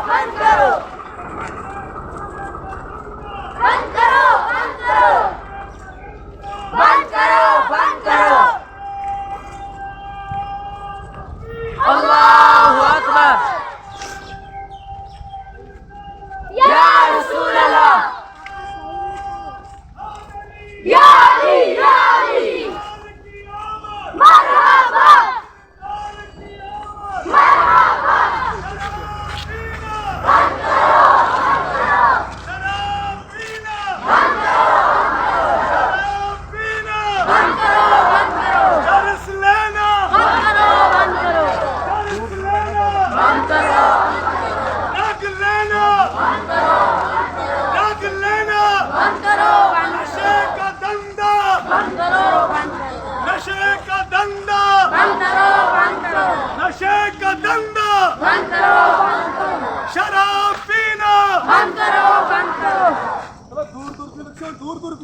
बंद करो बंद करो बंद करो बंद करो बंद करो। अल्लाहु अकबर। या रसूल अल्लाह, या अली या अली, मरहबा मरहबा। बंद करो बंद करो बंद करो बंद करो बंद करो दर्स लेना बंद करो बंद करो दर्स लेना बंद करो रग लेना बंद करो रग लेना बंद करो बंद नशे का धंधा करो बंद करो नशे का धंधा बंद करो बंद करो नशे का धंधा बंद करो बंद करो शराब पीना बंद करो बंद करो दूर दूर की